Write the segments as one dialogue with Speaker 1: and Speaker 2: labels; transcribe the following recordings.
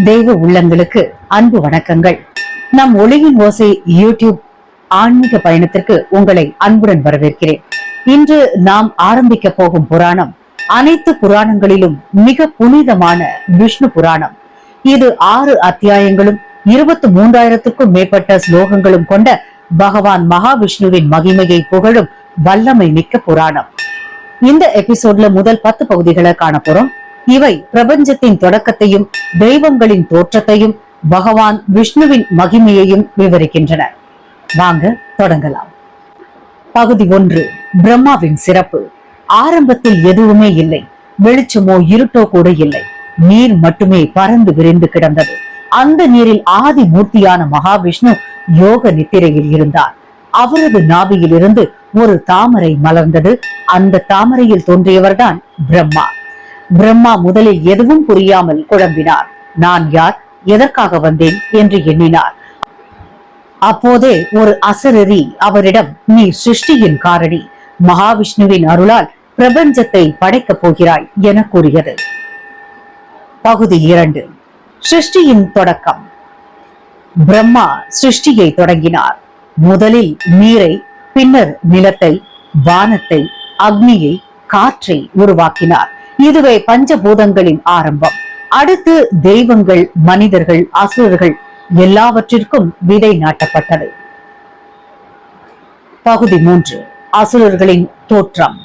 Speaker 1: தெய்வ உள்ளங்களுக்கு அன்பு வணக்கங்கள். நம் ஒளியின் ஓசை யூடியூப் ஆன்மீக பயணத்திற்கு உங்களை அன்புடன் வரவேற்கிறேன். இன்று நாம் ஆரம்பிக்க போகும் புராணம் அனைத்து புராணங்களிலும் மிக புனிதமான விஷ்ணு புராணம். இது 6 அத்தியாயங்களும் 23,000க்கும் மேற்பட்ட ஸ்லோகங்களும் கொண்ட பகவான் மகாவிஷ்ணுவின் மகிமையை புகழும் வல்லமை மிக்க புராணம். இந்த எபிசோட்ல முதல் 10 பகுதிகளை காண போறோம். இவை பிரபஞ்சத்தின் தொடக்கத்தையும் தெய்வங்களின் தோற்றத்தையும் பகவான் விஷ்ணுவின் மகிமையையும் விவரிக்கின்றன. வாங்க தொடங்கலாம். பகுதி 1. பிரம்மாவின் சிறப்பு. ஆரம்பத்தில் எதுவுமே இல்லை. வெளிச்சமோ இருட்டோ கூட இல்லை. நீர் மட்டுமே பறந்து விரிந்து கிடந்தது. அந்த நீரில் ஆதி மூர்த்தியான மகாவிஷ்ணு யோக நித்திரையில் இருந்தார். அவரது நாபியில் இருந்து ஒரு தாமரை மலர்ந்தது. அந்த தாமரையில் தோன்றியவர்தான் பிரம்மா. பிரம்மா முதலில் எதுவும் புரியாமல் குழம்பினார். நான் யார், எதற்காக வந்தேன் என்று எண்ணினார். அப்போதே ஒரு அசரரி அவரிடம், நீ சிருஷ்டியின் காரணி, மகாவிஷ்ணுவின் அருளால் பிரபஞ்சத்தை படைக்கப் போகிறாய் என கூறியது. பகுதி 2. சிருஷ்டியின் தொடக்கம். பிரம்மா சிருஷ்டியை தொடங்கினார். முதலில் நீரை, பின்னர் நிலத்தை, வானத்தை, அக்னியை, காற்றை உருவாக்கினார். இதுவே பஞ்சபூதங்களின் ஆரம்பம். அடுத்து தெய்வங்கள், மனிதர்கள், அசுரர்கள் எல்லாவற்றிற்கும் விதை நாட்டப்பட்டது. பகுதி 3. அசுரர்களின் தோற்றம்.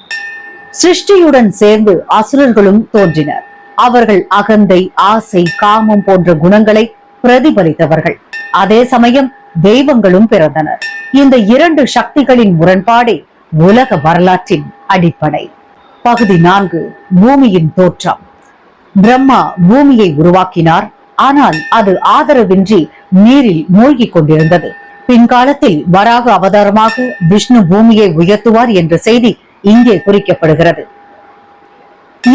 Speaker 1: சிருஷ்டியுடன் சேர்ந்து அசுரர்களும் தோன்றினர். அவர்கள் அகந்தை, ஆசை, காமம் போன்ற குணங்களை பிரதிபலித்தவர்கள். அதே சமயம் தெய்வங்களும் பிறந்தனர். இந்த 2 சக்திகளின் முரண்பாடே உலக வரலாற்றின் அடிப்படை. பகுதி 4. பூமியின் தோற்றம். பிரம்மா பூமியை உருவாக்கினார். ஆனால் அது ஆதரவின்றி நீரில் மூழ்கிக் கொண்டிருந்தது. பின்காலத்தில் வராக அவதாரமாக விஷ்ணு பூமியை உயர்த்துவார் என்ற செய்தி இங்கே குறிக்கப்படுகிறது.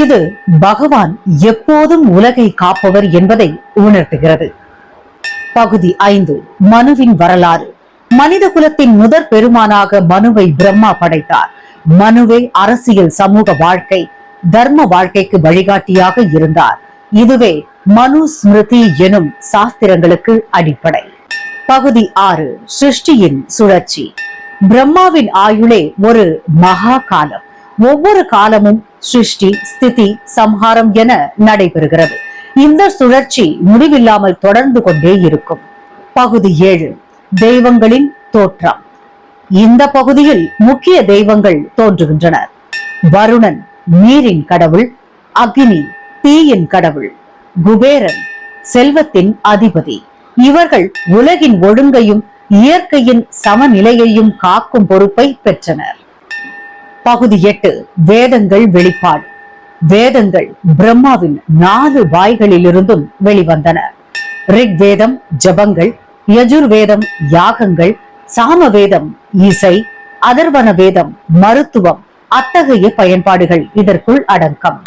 Speaker 1: இது பகவான் எப்போதும் உலகை காப்பவர் என்பதை உணர்த்துகிறது. பகுதி 5. மனுவின் வரலாறு. மனித குலத்தின் முதற் பெருமானாக மனுவை பிரம்மா படைத்தார். மனுவே அரசியல், சமூக வாழ்க்கை, தர்ம வாழ்க்கைக்கு வழிகாட்டியாக இருந்தார். இதுவே மனு ஸ்மிருதி எனும் சாஸ்திரங்களுக்கு அடிப்படை. பகுதி 6. சிருஷ்டியின் சுழற்சி. பிரம்மாவின் ஆயுளே ஒரு மகா காலம். ஒவ்வொரு காலமும் சிருஷ்டி, ஸ்திதி, சம்ஹாரம் என நடைபெறுகிறது. இந்த சுழற்சி முடிவில்லாமல் தொடர்ந்து கொண்டே இருக்கும். பகுதி 7. தெய்வங்களின் தோற்றம். இந்த பகுதியில் முக்கிய தெய்வங்கள் தோன்றுகின்றனர். வருணன் நீரின் கடவுள், அக்னி தீயின் கடவுள், குபேரன் செல்வத்தின் அதிபதி. இவர்கள் உலகின் ஒழுங்கையும் இயற்கையின் சமநிலையையும் காக்கும் பொறுப்பை பெற்றனர். பகுதி 8. வேதங்கள் வெளிப்பாடு. வேதங்கள் பிரம்மாவின் 4 வாய்களிலிருந்தும் வெளிவந்தன. ரிக் வேதம் ஜபங்கள், யஜுர்வேதம் யாகங்கள், சாமவேதம் இசை, அதர்வன வேதம் மருத்துவம். அத்தகைய பயன்பாடுகள் இதற்குள் அடக்கம்.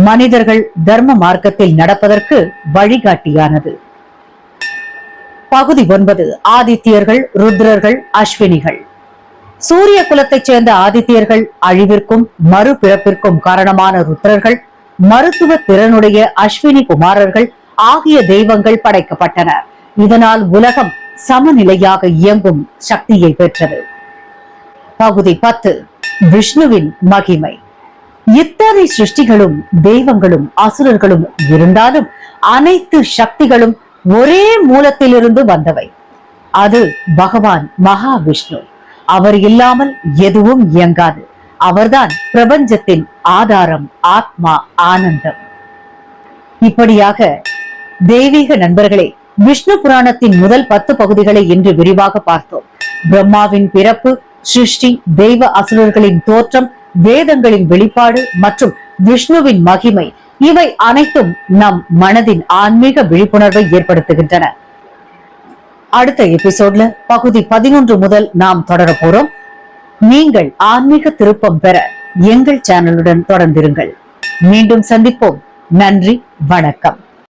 Speaker 1: மனிதர்கள் தர்ம மார்க்கத்தில் நடப்பதற்கு வழிகாட்டியானது. பகுதி 9. ஆதித்யர்கள், ருத்ரர்கள், அஸ்வினிகள். சூரிய குலத்தைச் சேர்ந்த ஆதித்யர்கள் அழிவிற்கும் மறுபிறப்பிற்கும் காரணமான ருத்ரர்கள், மருத்துவ திறனுடைய அஸ்வினி குமாரர்கள் ஆகிய தெய்வங்கள் படைக்கப்பட்டனர். இதனால் உலகம் சமநிலையாக இயங்கும் சக்தியை பெற்றது. பகுதி 10. விஷ்ணுவின் மகிமை. இத்தனை சிருஷ்டிகளும் தெய்வங்களும் அசுரர்களும் இருந்தாலும் அனைத்து சக்திகளும் ஒரே மூலத்திலிருந்து வந்தவை. அது பகவான் மகாவிஷ்ணு. அவர் இல்லாமல் எதுவும் இயங்காது. அவர்தான் பிரபஞ்சத்தின் ஆதாரம், ஆத்மா, ஆனந்தம். இப்படியாக தெய்வீக நண்பர்களே, விஷ்ணு புராணத்தின் முதல் 10 பகுதிகளை இன்று விரிவாக பார்த்தோம். பிரம்மாவின் பிறப்பு, சிருஷ்டி, தெய்வ அசுரர்களின் தோற்றம், வேதங்களின் வெளிப்பாடு மற்றும் விஷ்ணுவின் மகிமை, இவை அனைத்தும் நம் மனதின் ஆன்மீக விழிப்புணர்வை ஏற்படுத்துகின்றன. அடுத்த எபிசோட்ல பகுதி 11 முதல் நாம் தொடர போறோம். நீங்கள் ஆன்மீக திருப்பம் பெற எங்கள் சேனலுடன் தொடர்ந்திருங்கள். மீண்டும் சந்திப்போம். நன்றி, வணக்கம்.